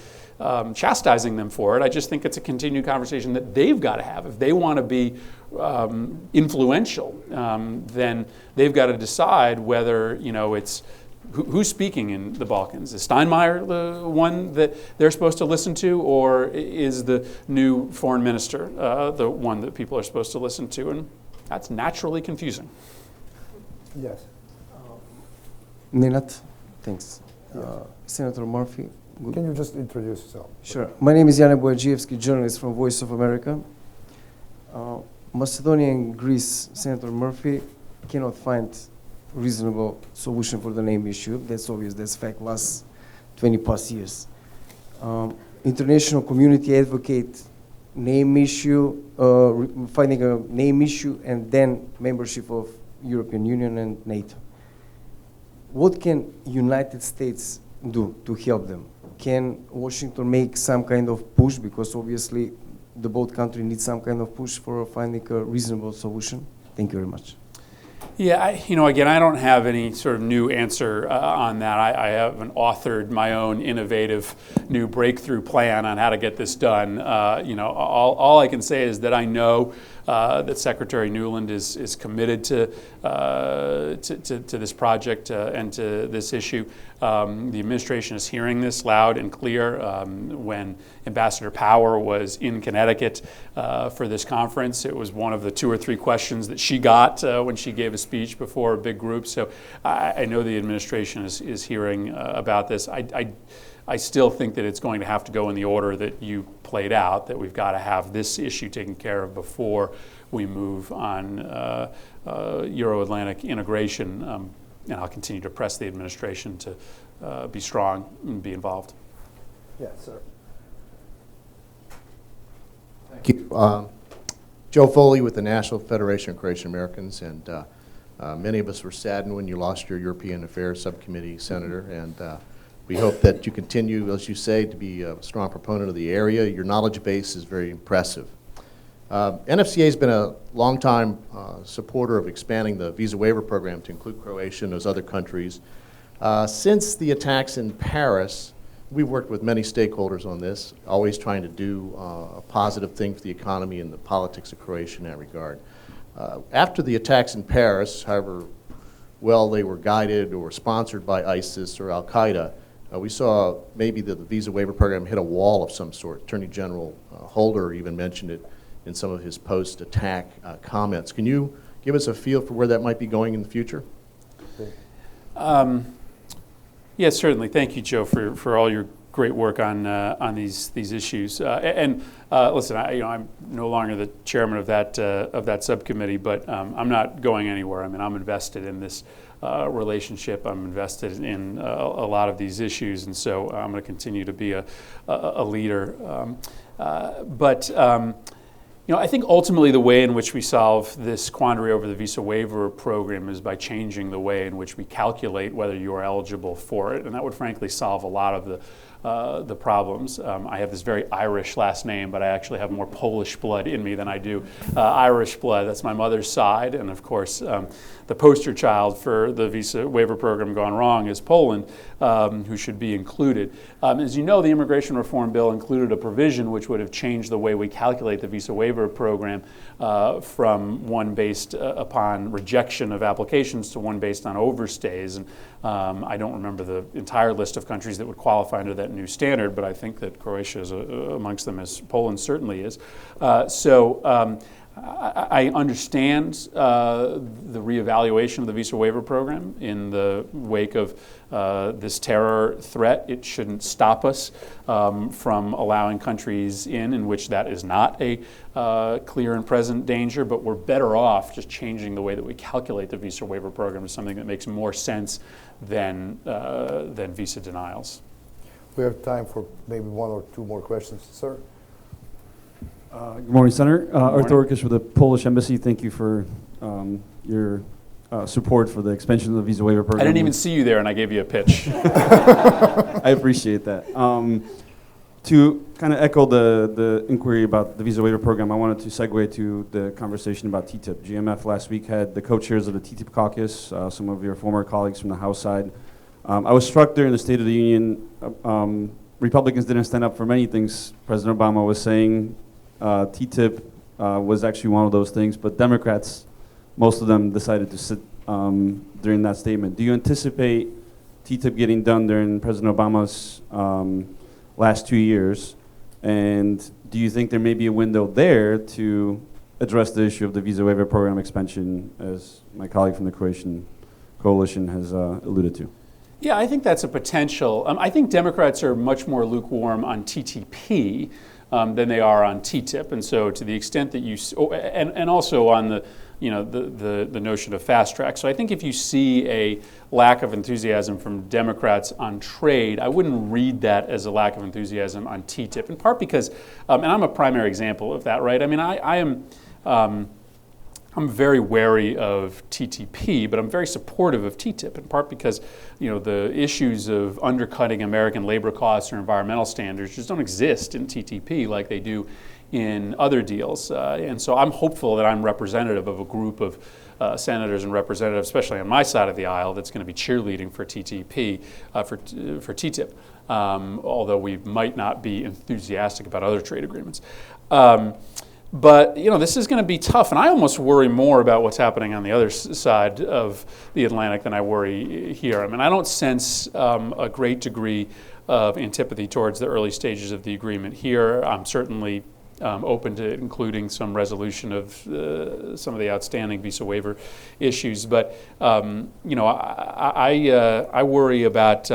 C: chastising them for it. I just think it's a continued conversation that they've got to have. If they want to be influential, then they've got to decide whether it's who's speaking in the Balkans. Is Steinmeier the one that they're supposed to listen to, or is the new foreign minister the one that people are supposed to listen to? And that's naturally confusing.
B: Yes.
J: Nenad, thanks. Senator Murphy.
B: Can you just introduce yourself?
J: Sure. My name is Jana Bojađievski, journalist from Voice of America. Macedonia and Greece, Senator Murphy, cannot find reasonable solution for the name issue. That's obvious. That's fact. Last 20 plus years, international community advocate name issue, finding a name issue, and then membership of European Union and NATO. What can United States do to help them? Can Washington make some kind of push, because obviously the both countries need some kind of push for finding a reasonable solution? Thank you very much.
C: Yeah, again, I don't have any sort of new answer on that. I haven't authored my own innovative new breakthrough plan on how to get this done. All I can say is that I know that Secretary Nuland is committed to this project and to this issue. The administration is hearing this loud and clear. When Ambassador Power was in Connecticut for this conference, it was one of the 2 or 3 questions that she got when she gave a speech before a big group. So I know the administration is hearing about this. I still think that it's going to have to go in the order that you played out, that we've got to have this issue taken care of before we move on Euro-Atlantic integration. And I'll continue to press the administration to be strong and be involved.
B: Yes, sir.
K: Thank you. Joe Foley with the National Federation of Croatian Americans, and many of us were saddened when you lost your European Affairs Subcommittee Senator, and we hope that you continue, as you say, to be a strong proponent of the area. Your knowledge base is very impressive. NFCA has been a long-time supporter of expanding the visa waiver program to include Croatia and those other countries. Since the attacks in Paris, we've worked with many stakeholders on this, always trying to do a positive thing for the economy and the politics of Croatia in that regard. After the attacks in Paris, however well they were guided or sponsored by ISIS or Al-Qaeda, we saw maybe the visa waiver program hit a wall of some sort. Attorney General Holder even mentioned it in some of his post-attack comments. Can you give us a feel for where that might be going in the future?
C: Yes, certainly. Thank you, Joe, for all your great work on these issues. Listen, I'm no longer the chairman of that subcommittee, but I'm not going anywhere. I mean, I'm invested in this relationship. I'm invested in a lot of these issues, and so I'm going to continue to be a leader. I think ultimately the way in which we solve this quandary over the visa waiver program is by changing the way in which we calculate whether you are eligible for it, and that would frankly solve a lot of the problems. I have this very Irish last name, but I actually have more Polish blood in me than I do Irish blood. That's my mother's side, and of course the poster child for the visa waiver program gone wrong is Poland, who should be included. As you know, the immigration reform bill included a provision which would have changed the way we calculate the visa waiver program from one based upon rejection of applications to one based on overstays. And I don't remember the entire list of countries that would qualify under that new standard, but I think that Croatia is amongst them, as Poland certainly is. I understand the reevaluation of the visa waiver program in the wake of this terror threat. It shouldn't stop us from allowing countries in which that is not a clear and present danger, but we're better off just changing the way that we calculate the visa waiver program to something that makes more sense than visa denials.
B: We have time for maybe 1 or 2 more questions. Sir?
L: Good morning, Senator.
C: morning.
L: Arthur Orkish with the Polish Embassy. Thank you for your support for the expansion of the visa waiver program.
C: I didn't even see you there, and I gave you a pitch.
L: I appreciate that. To kind of echo the inquiry about the visa waiver program, I wanted to segue to the conversation about TTIP. GMF last week had the co-chairs of the TTIP caucus, some of your former colleagues from the House side. I was struck during the State of the Union, Republicans didn't stand up for many things President Obama was saying. TTIP was actually one of those things, but Democrats, most of them decided to sit during that statement. Do you anticipate TTIP getting done during President Obama's last 2 years? And do you think there may be a window there to address the issue of the visa waiver program expansion, as my colleague from the Croatian Coalition has alluded to?
C: Yeah, I think that's a potential. I think Democrats are much more lukewarm on TTP than they are on TTIP, and so to the extent that you, and also on the notion of fast track. So I think if you see a lack of enthusiasm from Democrats on trade, I wouldn't read that as a lack of enthusiasm on TTIP. In part because, and I'm a primary example of that, right? I mean, I'm very wary of TTP, but I'm very supportive of TTIP, in part because, the issues of undercutting American labor costs or environmental standards just don't exist in TTP like they do in other deals. And so I'm hopeful that I'm representative of a group of senators and representatives, especially on my side of the aisle, that's going to be cheerleading for TTP, for TTIP, although we might not be enthusiastic about other trade agreements. But this is going to be tough, and I almost worry more about what's happening on the other side of the Atlantic than I worry here. I mean, I don't sense a great degree of antipathy towards the early stages of the agreement here. I'm certainly open to including some resolution of some of the outstanding visa waiver issues, but I worry about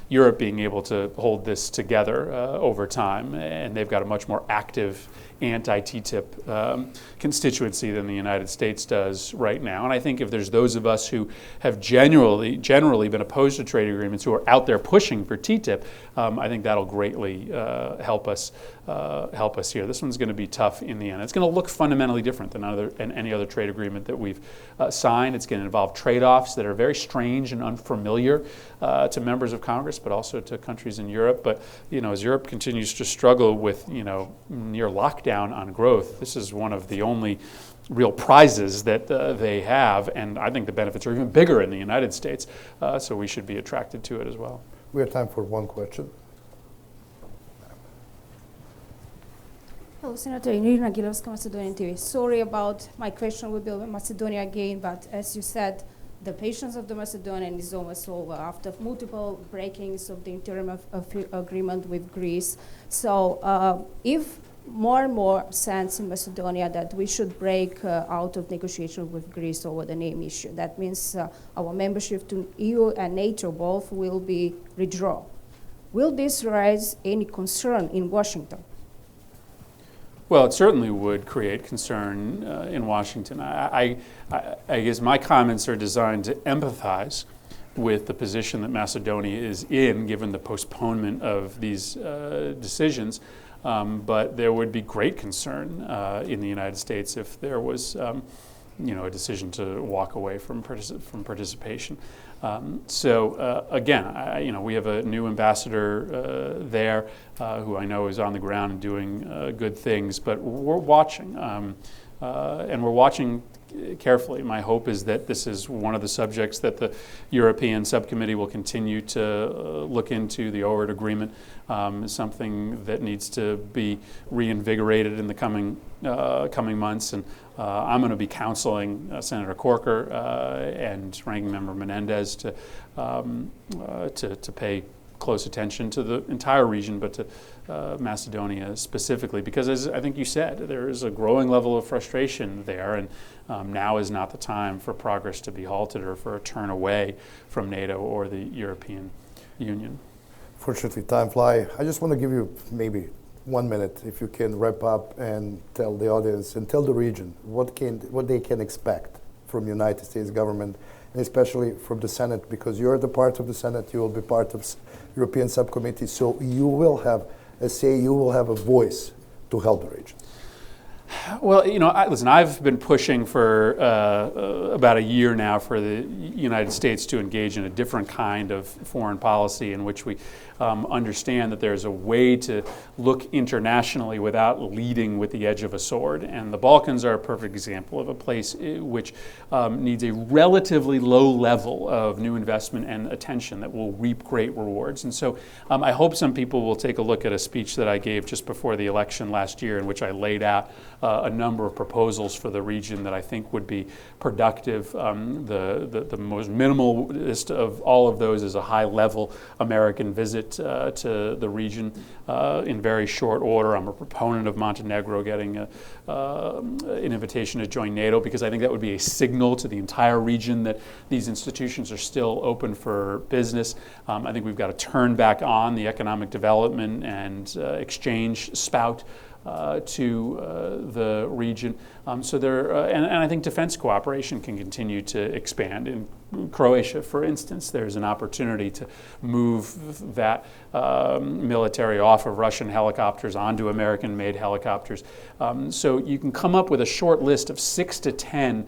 C: Europe being able to hold this together over time, and they've got a much more active anti-TTIP constituency than the United States does right now. And I think if there's those of us who have generally been opposed to trade agreements who are out there pushing for TTIP, I think that'll greatly help us here. This one's going to be tough in the end. It's going to look fundamentally different than any other trade agreement that we've signed. It's going to involve trade-offs that are very strange and unfamiliar to members of Congress, but also to countries in Europe. But as Europe continues to struggle with near lockdown on growth, this is one of the only real prizes that they have, and I think the benefits are even bigger in the United States. So we should be attracted to it as well.
B: We have time for one question.
M: Hello, Senator Irina Gilovska, Macedonian TV. Sorry about my question will be over Macedonia again, but as you said, the patience of the Macedonian is almost over after multiple breakings of the interim agreement with Greece. So if more and more sense in Macedonia that we should break out of negotiation with Greece over the name issue, that means our membership to EU and NATO both will be withdrawn. Will this raise any concern in Washington?
C: Well, it certainly would create concern in Washington. I guess my comments are designed to empathize with the position that Macedonia is in, given the postponement of these decisions. But there would be great concern in the United States if there was, a decision to walk away from participation. Again, we have a new ambassador there who I know is on the ground and doing good things, but we're watching, and we're watching carefully. My hope is that this is one of the subjects that the European Subcommittee will continue to look into. The ORID agreement is something that needs to be reinvigorated in the coming months, and I'm going to be counseling Senator Corker and Ranking Member Menendez to pay close attention to the entire region, but to Macedonia specifically, because as I think you said, there is a growing level of frustration there, and now is not the time for progress to be halted or for a turn away from NATO or the European Union.
B: Fortunately, time flies. I just want to give you maybe 1 minute, if you can wrap up and tell the audience and tell the region what they can expect from the United States government, and especially from the Senate, because you're the part of the Senate, you will be part of European Subcommittee, so you will have a say, you will have a voice to help the region.
C: Well, listen, I've been pushing for about a year now for the United States to engage in a different kind of foreign policy in which we understand that there's a way to look internationally without leading with the edge of a sword. And the Balkans are a perfect example of a place which needs a relatively low level of new investment and attention that will reap great rewards. And so I hope some people will take a look at a speech that I gave just before the election last year, in which I laid out a number of proposals for the region that I think would be productive. The most minimalist of all of those is a high-level American visit to the region in very short order. I'm a proponent of Montenegro getting an invitation to join NATO, because I think that would be a signal to the entire region that these institutions are still open for business. I think we've got to turn back on the economic development and exchange spout to the region. So there, and I think defense cooperation can continue to expand. In Croatia, for instance, there's an opportunity to move that military off of Russian helicopters onto American-made helicopters. So you can come up with a short list of 6 to 10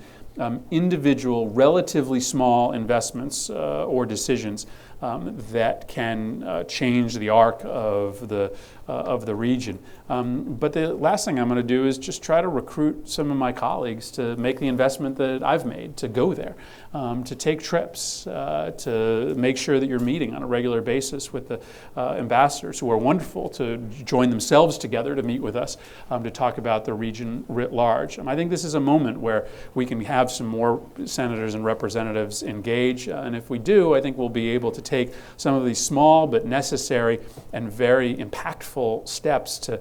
C: individual, relatively small investments or decisions that can change the arc of the region. But the last thing I'm going to do is just try to recruit some of my colleagues to make the investment that I've made, to go there, to take trips, to make sure that you're meeting on a regular basis with the ambassadors, who are wonderful, to join themselves together to meet with us, to talk about the region writ large. I think this is a moment where we can have some more senators and representatives engage, and if we do, I think we'll be able to take some of these small but necessary and very impactful steps to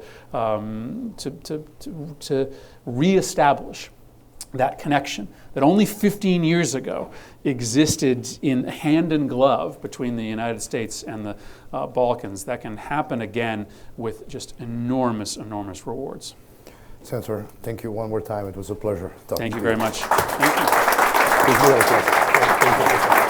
C: reestablish that connection that only 15 years ago existed in hand in glove between the United States and the Balkans. That can happen again with just enormous, enormous rewards.
B: Senator, thank you one more time. It was a pleasure talking to you.
C: Thank you very much. Thank you.
B: Please do that, yes. Thank you.